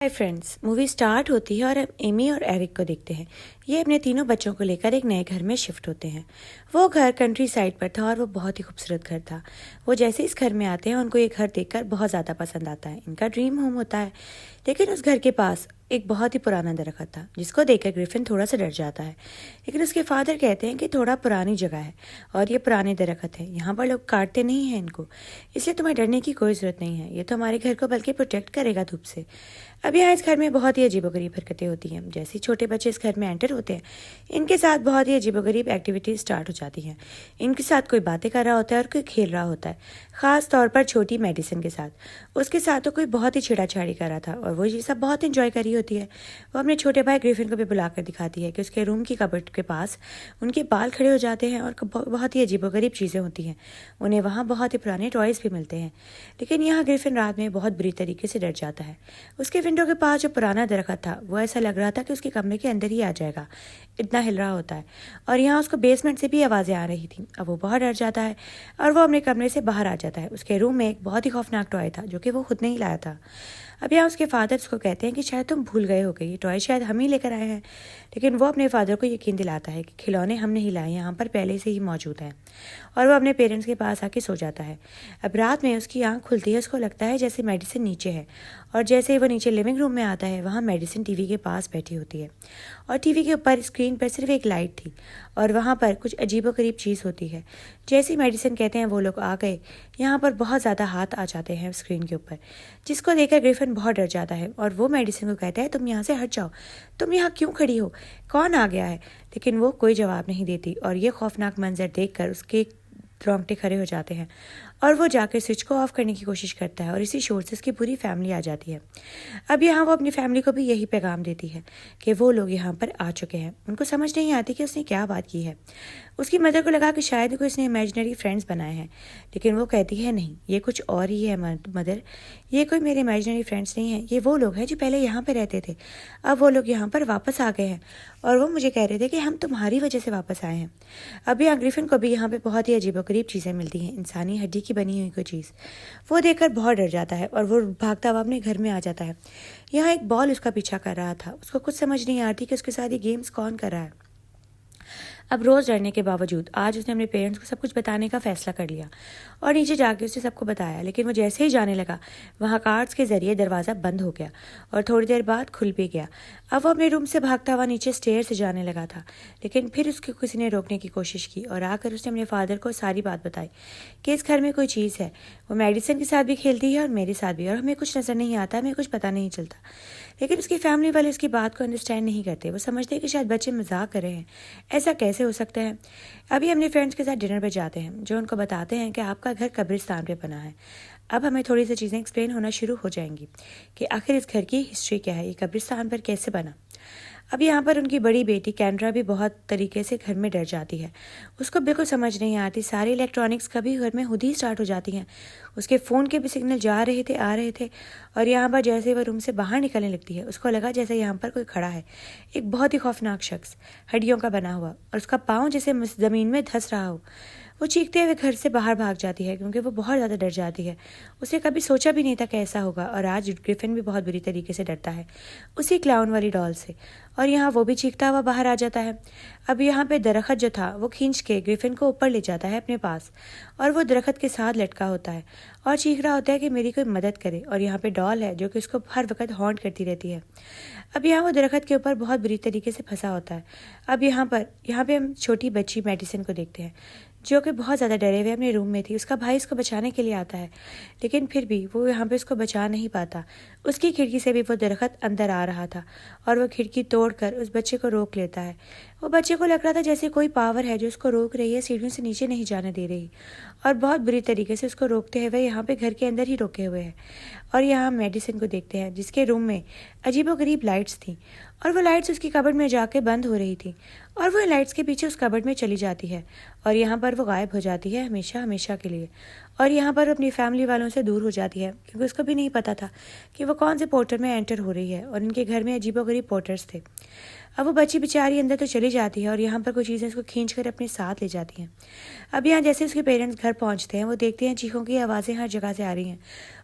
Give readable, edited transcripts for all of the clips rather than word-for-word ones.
Hi friends, movie start होती है और हम एमी और एरिक को देखते हैं। ये अपने तीनों बच्चों को लेकर एक नए घर में शिफ्ट होते हैं। वो घर कंट्री साइड पर था और वो बहुत ही खूबसूरत घर था। वो जैसे इस घर में आते हैं उनको ये घर देखकर बहुत ज़्यादा पसंद आता है। इनका ड्रीम होम होता है। लेकिन उस घर के पास एक बहुत ही पुराना दरख्त था जिसको देखकर ग्रिफिन थोड़ा सा डर जाता है। लेकिन उसके फादर कहते हैं कि थोड़ा पुरानी जगह है और ये पुराने दरख्त है, यहाँ पर लोग काटते नहीं हैं इनको, इसलिए तुम्हें डरने की कोई ज़रूरत नहीं है। ये तो हमारे घर को बल्कि प्रोटेक्ट करेगा धूप से। अब यहाँ इस घर में बहुत ही अजीबोगरीब हरकतें होती हैं। जैसे ही छोटे बच्चे इस घर में एंटर होते हैं, इनके साथ बहुत ही अजीबोगरीब एक्टिविटीज स्टार्ट हो जाती हैं। इनके साथ कोई बातें कर रहा होता है और कोई खेल रहा होता है, खास तौर पर छोटी मेडिसिन के साथ। उसके साथ तो कोई बहुत ही छेड़ाछाड़ी कर रहा था और वो ये सब बहुत इंजॉय कर रही होती है। वो अपने छोटे भाई ग्रिफिन को भी बुलाकर दिखाती है कि उसके रूम की कबर्ड के पास उनके बाल खड़े हो जाते हैं और बहुत ही अजीबोगरीब चीज़ें होती हैं। उन्हें वहाँ बहुत ही पुराने टॉयज़ भी मिलते हैं। लेकिन यहाँ ग्रिफिन रात में बहुत बुरी तरीके से डर जाता है। उसके विंडो के पास जो पुराना दरख्त था वो ऐसा लग रहा था कि उसके कमरे के अंदर ही आ जाएगा, इतना हिल रहा होता है। और यहाँ उसको बेसमेंट से भी आवाज़ें आ रही थी। अब वो बहुत डर जाता है और वो अपने कमरे से बाहर आ जाता है। उसके रूम में एक बहुत ही खौफनाक टॉय था जो कि वो खुद नहीं लाया था। अब यहाँ उसके फादर उसको कहते हैं कि शायद तुम भूल गए हो, ये टॉय शायद हम ही लेकर आए हैं। लेकिन वो अपने फादर को यकीन दिलाता है कि खिलौने हम नहीं लाए, यहाँ पर पहले से ही मौजूद हैं। और वो अपने पेरेंट्स के पास आके सो जाता है। अब रात में उसकी आँख खुलती है, उसको लगता है जैसे मेडिसिन नीचे है। और जैसे ही वो नीचे लिविंग रूम में आता है, वहाँ मेडिसिन टीवी के पास बैठी होती है और टीवी के ऊपर स्क्रीन पर सिर्फ एक लाइट थी और वहाँ पर कुछ अजीबोगरीब चीज़ होती है। जैसे ही मेडिसिन कहते हैं वो लोग आ गए, यहाँ पर बहुत ज़्यादा हाथ आ जाते हैं स्क्रीन के ऊपर, जिसको देखकर ग्रिफिन बहुत डर जाता है और वो मेडिसिन को कहता है तुम यहाँ से हट जाओ, तुम यहाँ क्यों खड़ी हो, कौन आ गया है। लेकिन वो कोई जवाब नहीं देती और ये खौफनाक मंजर देखकर उसके रोंगटे खड़े हो जाते हैं और वो जाकर स्विच को ऑफ करने की कोशिश करता है और इसी शोर से उसकी पूरी फैमिली आ जाती है। अब यहाँ वो अपनी फैमिली को भी यही पैगाम देती है कि वो लोग यहाँ पर आ चुके हैं। उनको समझ नहीं आती कि उसने क्या बात की है। उसकी मदर को लगा कि शायद कोई इसने इमेजिनरी फ्रेंड्स बनाए हैं, लेकिन वो कहती है नहीं, ये कुछ और ही है मदर, ये कोई मेरे इमेजिनरी फ्रेंड्स नहीं है, ये वो लोग हैं जो पहले यहाँ पर रहते थे। अब वो लोग यहाँ पर वापस आ गए हैं और वो मुझे कह रहे थे कि हम तुम्हारी वजह से वापस आए हैं। अब यहाँ ग्रिफिन को भी यहाँ पे बहुत ही अजीबोगरीब चीज़ें मिलती हैं, इंसानी हड्डी की बनी हुई कोई चीज़। वो देखकर बहुत डर जाता है और वो भागता हुआ अपने घर में आ जाता है। यहाँ एक बॉल उसका पीछा कर रहा था। उसको कुछ समझ नहीं आती कि उसके साथ ये गेम्स कौन कर रहा है। अब रोज़ डरने के बावजूद आज उसने अपने पेरेंट्स को सब कुछ बताने का फैसला कर लिया और नीचे जाके उसने सबको बताया। लेकिन वो जैसे ही जाने लगा, वहाँ कार्ड्स के ज़रिए दरवाज़ा बंद हो गया और थोड़ी देर बाद खुल भी गया। अब वो अपने रूम से भागता हुआ नीचे स्टेयर से जाने लगा था, लेकिन फिर उसको किसी ने रोकने की कोशिश की और आकर उसने अपने फादर को सारी बात बताई कि इस घर में कोई चीज़ है, वो मेडिसिन के साथ भी खेलती है और मेरे साथ भी, और हमें कुछ नज़र नहीं आता, हमें कुछ पता नहीं चलता। लेकिन उसकी फैमिली वाले उसकी बात को अंडरस्टैंड नहीं करते। वो समझते हैं कि शायद बच्चे मजाक कर रहे हैं, ऐसा कैसे हो सकता है। अभी अपने फ्रेंड्स के साथ डिनर पर जाते हैं जो उनको बताते हैं कि आपका घर कब्रिस्तान पे बना है। अब हमें थोड़ी सी चीज़ें एक्सप्लेन होना शुरू हो जाएंगी कि आखिर इस घर की हिस्ट्री क्या है, ये कब्रिस्तान पर कैसे बना। अब यहाँ पर उनकी बड़ी बेटी कैंड्रा भी बहुत तरीके से घर में डर जाती है। उसको बिल्कुल समझ नहीं आती, सारी इलेक्ट्रॉनिक्स कभी घर में खुद ही स्टार्ट हो जाती हैं। उसके फ़ोन के भी सिग्नल जा रहे थे, आ रहे थे। और यहाँ पर जैसे वह रूम से बाहर निकलने लगती है, उसको लगा जैसे यहाँ पर कोई खड़ा है, एक बहुत ही खौफनाक शख्स, हड्डियों का बना हुआ, और उसका पाँव जैसे ज़मीन में धंस रहा हो। वो चीखते हुए घर से बाहर भाग जाती है क्योंकि वो बहुत ज़्यादा डर जाती है। उसने कभी सोचा भी नहीं था कि ऐसा होगा और आज ग्रिफिन भी बहुत बुरी तरीके से डरता है उसी क्लाउन वाली डॉल से, और यहाँ वो भी चीखता हुआ बाहर आ जाता है। अब यहाँ पे दरख्त जो था वो खींच के ग्रिफिन को ऊपर ले जाता है अपने पास, और वो दरख्त के साथ लटका होता है और चीख रहा होता है कि मेरी कोई मदद करे। और यहाँ पे डॉल है जो कि उसको हर वक्त हॉन्ट करती रहती है। अब यहाँ वो दरख्त के ऊपर बहुत बुरी तरीके से फंसा होता है। अब यहाँ पे हम छोटी बच्ची मेडिसिन को देखते हैं जो कि बहुत ज़्यादा डरे हुए अपने रूम में थी। उसका भाई उसको बचाने के लिए आता है, लेकिन फिर भी वो यहाँ पे उसको बचा नहीं पाता। उसकी खिड़की से भी वो दरख्त अंदर आ रहा था और वो खिड़की तोड़कर उस बच्चे को रोक लेता है। वो बच्चे को लग रहा था जैसे कोई पावर है जो उसको रोक रही है, सीढ़ियों से नीचे नहीं जाने दे रही, और बहुत बुरी तरीके से उसको रोकते हुए यहाँ पे घर के अंदर ही रोके हुए हैं। और यहाँ मेडिसिन को देखते हैं जिसके रूम में अजीबोगरीब लाइट्स थी और वो लाइट्स उसकी कबर्ड में जाके बंद हो रही थी और वो लाइट्स के पीछे उस कबर्ड में चली जाती है और यहाँ पर वो गायब हो जाती है हमेशा हमेशा के लिए। और यहाँ पर अपनी फैमिली वालों से दूर हो जाती है क्योंकि उसको भी नहीं पता था कि वो कौन से पोर्टर में एंटर हो रही है और इनके घर में अजीबोगरीब पोर्टर्स थे। अब वो बच्ची बेचारी अंदर तो चली जाती है और यहाँ पर कुछ चीज़ें उसको खींच कर अपने साथ ले जाती हैं। अब यहाँ जैसे उसके पेरेंट्स घर पहुँचते हैं, वो देखते हैं चीखों की आवाज़ें हर जगह से आ रही हैं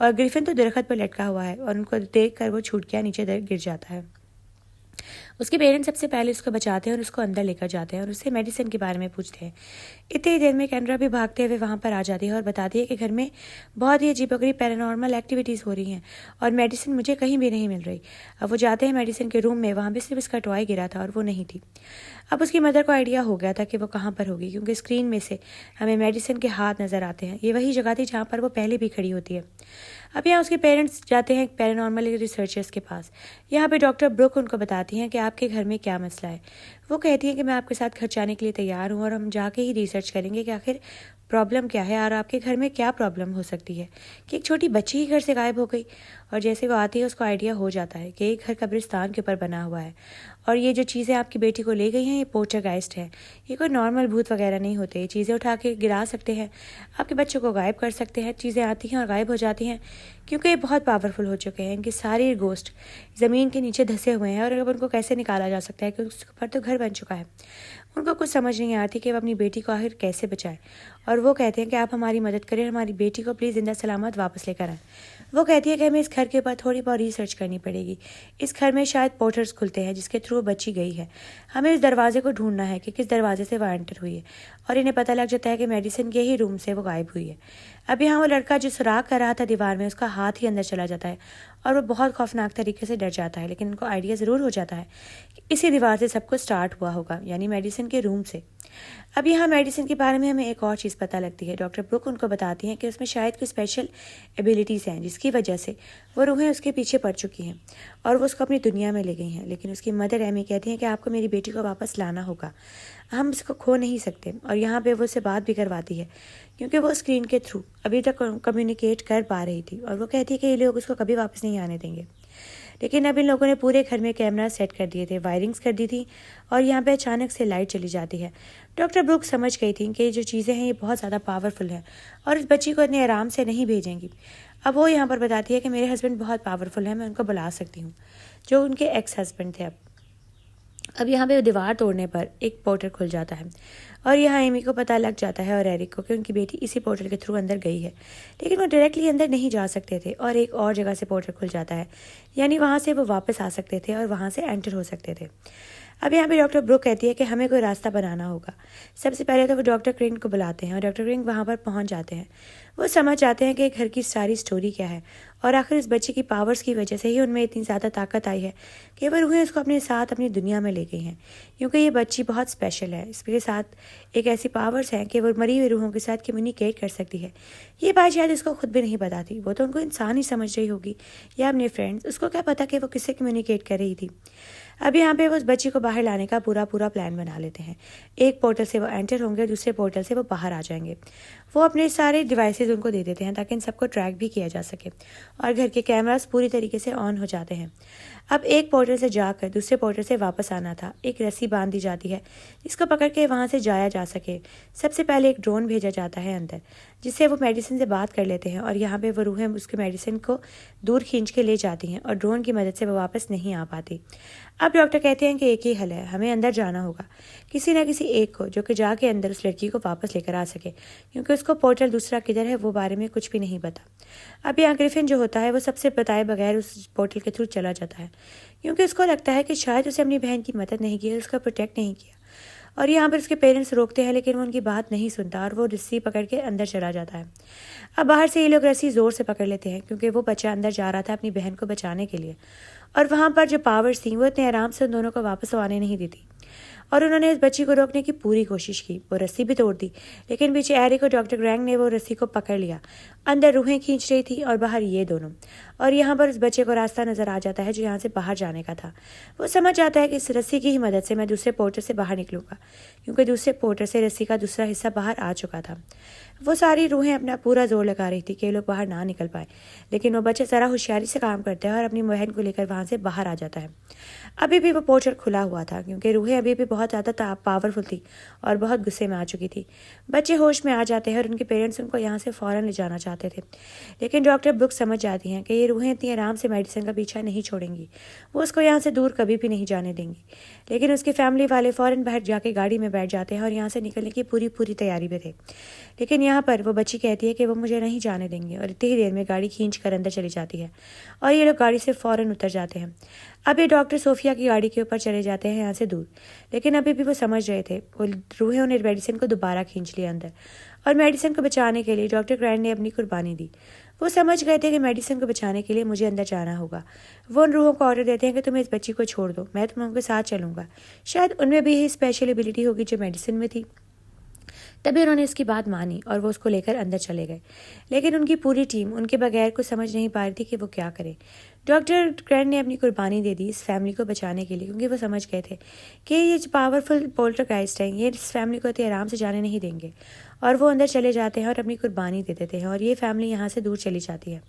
और ग्रिफिन तो दरख्त पर लटका हुआ है और उनको देख कर वो छूट के नीचे गिर जाता है। उसके पेरेंट्स सबसे पहले उसको बचाते हैं और उसको अंदर लेकर जाते हैं और उससे मेडिसिन के बारे में पूछते हैं। इतनी देर में कैंड्रा भी भागते हुए वहाँ पर आ जाती है और बताती है कि घर में बहुत ही अजीबोगरीब पैरानॉर्मल एक्टिविटीज़ हो रही हैं और मेडिसिन मुझे कहीं भी नहीं मिल रही। अब वो जाते हैं मेडिसिन के रूम में, वहाँ भी सिर्फ इसका टॉय गिरा था और वो नहीं थी। अब उसकी मदर को आइडिया हो गया था कि वो कहाँ पर होगी, क्योंकि स्क्रीन में से हमें मेडिसिन के हाथ नज़र आते हैं। ये वही जगह थी जहाँ पर वो पहले भी खड़ी होती है। अब यहाँ उसके पेरेंट्स जाते हैं पैरानॉर्मल रिसर्चर्स के पास। यहाँ पे डॉक्टर ब्रुक उनको बताती हैं कि आपके घर में क्या मसला है। वो कहती हैं कि मैं आपके साथ घर जाने के लिए तैयार हूँ और हम जाके ही रिसर्च करेंगे कि आखिर प्रॉब्लम क्या है और आपके घर में क्या प्रॉब्लम हो सकती है कि एक छोटी बच्ची ही घर से गायब हो गई। और जैसे वो आती है उसको आइडिया हो जाता है कि एक घर कब्रिस्तान के ऊपर बना हुआ है और ये जो चीज़ें आपकी बेटी को ले गई हैं ये पोल्टरगाइस्ट है। ये कोई नॉर्मल भूत वगैरह नहीं होते, ये चीज़ें उठा के गिरा सकते हैं, आपके बच्चों को गायब कर सकते हैं। चीज़ें आती हैं और गायब हो जाती हैं क्योंकि ये बहुत पावरफुल हो चुके हैं। इनके सारे गोस्ट ज़मीन के नीचे धंसे हुए हैं और अब उनको कैसे निकाला जा सकता है क्योंकि उसके ऊपर तो घर बन चुका है। उनको कुछ समझ नहीं आती कि वो अपनी बेटी को आखिर कैसे बचाए और वो कहते हैं कि आप हमारी मदद करें, हमारी बेटी को प्लीज़ जिंदा सलामत वापस लेकर आएँ। वो कहती है कि हमें इस घर के ऊपर थोड़ी बहुत रिसर्च करनी पड़ेगी। इस घर में शायद पोर्टल्स खुलते हैं जिसके थ्रू बच्ची गई है। हमें इस दरवाजे को ढूंढना है कि किस दरवाजे से वो एंटर हुई है और इन्हें पता लग जाता है कि मेडिसिन के ही रूम से वो गायब हुई है। अब यहाँ वो लड़का जो सुराख कर रहा था दीवार में, उसका हाथ ही अंदर चला जाता है और वो बहुत खौफनाक तरीके से डर जाता है। लेकिन उनको आइडिया ज़रूर हो जाता है कि इसी दीवार से सब कुछ स्टार्ट हुआ होगा, यानी मेडिसिन के रूम से। अब यहाँ मेडिसिन के बारे में हमें एक और चीज़ पता लगती है। डॉक्टर ब्रुक उनको बताती हैं कि उसमें शायद कुछ स्पेशल एबिलिटीज़ हैं जिसकी वजह से वो रूहें उसके पीछे पड़ चुकी हैं और वो उसको अपनी दुनिया में ले गई हैं। लेकिन उसकी मदर एमी कहती हैं कि आपको मेरी बेटी को वापस लाना होगा, हम इसको खो नहीं सकते। और यहाँ पे वो उससे बात भी करवाती है क्योंकि वो स्क्रीन के थ्रू अभी तक कम्युनिकेट कर पा रही थी और वो कहती है कि ये लोग उसको कभी वापस नहीं आने देंगे। लेकिन अब इन लोगों ने पूरे घर में कैमरा सेट कर दिए थे, वायरिंग्स कर दी थी और यहाँ पे अचानक से लाइट चली जाती है। डॉक्टर ब्रुक समझ गई थी कि ये जो चीज़ें हैं ये बहुत ज़्यादा पावरफुल हैं और इस बच्ची को इतने आराम से नहीं भेजेंगी। अब वो यहाँ पर बताती है कि मेरे हस्बैंड बहुत पावरफुल हैं, मैं उनको बुला सकती हूँ, जो उनके एक्स हस्बैंड थे। अब यहाँ पे दीवार तोड़ने पर एक पोर्टल खुल जाता है और यहाँ एमी को पता लग जाता है और एरिक को कि उनकी बेटी इसी पोर्टल के थ्रू अंदर गई है। लेकिन वो डायरेक्टली अंदर नहीं जा सकते थे और एक और जगह से पोर्टल खुल जाता है, यानी वहाँ से वो वापस आ सकते थे और वहाँ से एंटर हो सकते थे। अब यहाँ पे डॉक्टर ब्रुक कहती है कि हमें कोई रास्ता बनाना होगा। सबसे पहले तो वो डॉक्टर क्रिंग को बुलाते हैं और डॉक्टर क्रिंग वहाँ पर पहुँच जाते हैं। वो समझ जाते हैं कि घर की सारी स्टोरी क्या है और आखिर इस बच्चे की पावर्स की वजह से ही उनमें इतनी ज़्यादा ताकत आई है कि वो रूहें उसको अपने साथ अपनी दुनिया में ले गई हैं, क्योंकि ये बच्ची बहुत स्पेशल है। इसके साथ एक ऐसी पावर्स हैं कि वो मरी हुई रूहों के साथ कम्युनिकेट कर सकती है। ये बात शायद इसको खुद भी नहीं पता थी, वो तो उनको इंसान ही समझ रही होगी या अपने फ्रेंड्स, उसको क्या पता कि वो किससे कम्युनिकेट कर रही थी। अब यहाँ पे वो उस बच्ची को बाहर लाने का पूरा प्लान बना लेते हैं। एक पोर्टल से वो एंटर होंगे, दूसरे पोर्टल से वो बाहर आ जाएंगे। वो अपने सारे डिवाइसेस उनको दे देते हैं ताकि इन सबको ट्रैक भी किया जा सके और घर के कैमरास पूरी तरीके से ऑन हो जाते हैं। अब एक पोर्टल से जाकर दूसरे पोर्टल से वापस आना था। एक रस्सी बांध दी जाती है जिसको पकड़ के वहाँ से जाया जा सके। सबसे पहले एक ड्रोन भेजा जाता है अंदर, जिससे वो मेडिसिन से बात कर लेते हैं और यहाँ पे वो रूहें उसके मेडिसिन को दूर खींच के ले जाती हैं और ड्रोन की मदद से वो वापस नहीं आ पाती। अब डॉक्टर कहते हैं कि एक ही हल है, हमें अंदर जाना होगा, किसी ना किसी एक को, जो कि जाके अंदर उस लड़की को वापस लेकर आ सके, क्योंकि उसको पोर्टल दूसरा किधर है वो बारे में कुछ भी नहीं पता। अब यहाँ ग्रिफिन जो होता है वो सबसे बताए बगैर उस पोर्टल के थ्रू चला जाता है, क्योंकि उसको लगता है कि शायद उसे अपनी बहन की मदद नहीं की, उसका प्रोटेक्ट नहीं किया। और यहाँ पर उसके पेरेंट्स रोकते हैं लेकिन वो उनकी बात नहीं सुनता और वो रस्सी पकड़ के अंदर चला जाता है। अब बाहर से ये लोग रस्सी ज़ोर से पकड़ लेते हैं क्योंकि वो बच्चा अंदर जा रहा था अपनी बहन को बचाने के लिए और वहाँ पर जो पावर्स थी वो इतने आराम से उन दोनों को वापस आने नहीं देती और उन्होंने इस बच्ची को रोकने की पूरी कोशिश की। वो रस्सी भी तोड़ दी लेकिन पीछे एरिक और डॉक्टर ग्रैंग ने वो रस्सी को पकड़ लिया। अंदर रूहें खींच रही थी और बाहर ये दोनों, और यहाँ पर उस बच्चे को रास्ता नज़र आ जाता है जो यहाँ से बाहर जाने का था। वो समझ जाता है कि इस रस्सी की ही मदद से मैं दूसरे पोर्टल से बाहर निकलूँगा, क्योंकि दूसरे पोर्टल से रस्सी का दूसरा हिस्सा बाहर आ चुका था। वो सारी रूहें अपना पूरा जोर लगा रही थी कि ये लोग बाहर ना निकल पाए, लेकिन वो बच्चा ज़रा होशियारी से काम करता है और अपनी बहन को लेकर वहाँ से बाहर आ जाता है। अभी भी वो पोर्टल खुला हुआ था क्योंकि रूहें अभी भी बहुत ज़्यादा पावरफुल थी और बहुत गुस्से में आ चुकी थी। बच्चे होश में आ जाते हैं और उनके पेरेंट्स उनको यहाँ से फ़ौरन ले जाना चाहते थे, लेकिन डॉक्टर ब्रुक्स समझ जाती हैं कि ये रूहें इतनी आराम से मेडिसन का पीछा नहीं छोड़ेंगी, वो उसको यहाँ से दूर कभी भी नहीं जाने देंगी। लेकिन उसकी फैमिली वाले फ़ौरन बाहर जाके गाड़ी में बैठ जाते हैं और यहाँ से निकलने की पूरी तैयारी में थे। लेकिन यहाँ पर वो बच्ची कहती है कि वो मुझे नहीं जाने देंगे और इतनी ही देर में गाड़ी खींच कर अंदर चली जाती है और ये लोग गाड़ी से फ़ौरन उतर जाते हैं। अब ये डॉक्टर सोफिया की गाड़ी के ऊपर चले जाते हैं यहाँ से दूर, लेकिन अभी भी वो समझ रहे थे। वो रूहें उन्हें मेडिसिन को दोबारा खींच लिया अंदर और मेडिसिन को बचाने के लिए डॉक्टर ग्रैंड ने अपनी कुर्बानी दी। वो समझ गए थे कि मेडिसिन को बचाने के लिए मुझे अंदर जाना होगा। वो उन रूहों को ऑर्डर देते हैं कि तुम इस बच्ची को छोड़ दो, मैं तुम उनके साथ चलूँगा। शायद उनमें भी यही स्पेशल एबिलिटी होगी जो मेडिसिन में थी। तभी उन्होंने इसकी बात मानी और वो उसको लेकर अंदर चले गए, लेकिन उनकी पूरी टीम उनके बगैर कुछ समझ नहीं पा रही थी कि वो क्या करे। डॉक्टर ग्रैंड ने अपनी कुर्बानी दे दी इस फैमिली को बचाने के लिए, क्योंकि वो समझ गए थे कि ये जो पावरफुल पोल्टरगाइस्ट हैं ये इस फैमिली को इतने आराम से जाने नहीं देंगे। और वो अंदर चले जाते हैं और अपनी कुर्बानी दे देते हैं और ये फैमिली यहाँ से दूर चली जाती है।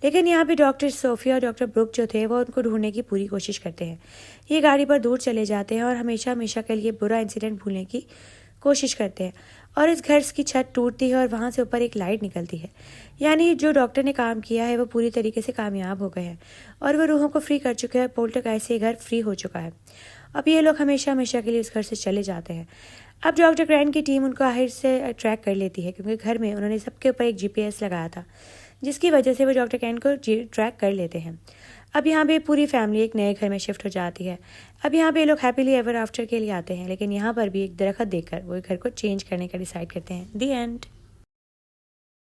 लेकिन यहाँ पे डॉक्टर सोफिया और डॉक्टर ब्रुक जो थे वो उनको ढूंढने की पूरी कोशिश करते हैं। ये गाड़ी पर दूर चले जाते हैं और हमेशा हमेशा के लिए बुरा इंसिडेंट भूलने की कोशिश करते हैं और इस घर की छत टूटती है और वहाँ से ऊपर एक लाइट निकलती है। यानी जो डॉक्टर ने काम किया है वो पूरी तरीके से कामयाब हो गए हैं और वो रूहों को फ्री कर चुके हैं। पोल्टरगाइस्ट से घर फ्री हो चुका है। अब ये लोग हमेशा हमेशा के लिए उस घर से चले जाते हैं। अब डॉक्टर ग्रैंड की टीम उनको आखिर से ट्रैक कर लेती है, क्योंकि घर में उन्होंने सबके ऊपर एक GPS लगाया था, जिसकी वजह से वो डॉक्टर ग्रैंड को ट्रैक कर लेते हैं। अब यहाँ पे पूरी फैमिली एक नए घर में शिफ्ट हो जाती है। अब यहाँ पे ये लोग हैप्पीली एवर आफ्टर के लिए आते हैं, लेकिन यहाँ पर भी एक दरख्त देखकर वो घर को चेंज करने का डिसाइड करते हैं। दी एंड।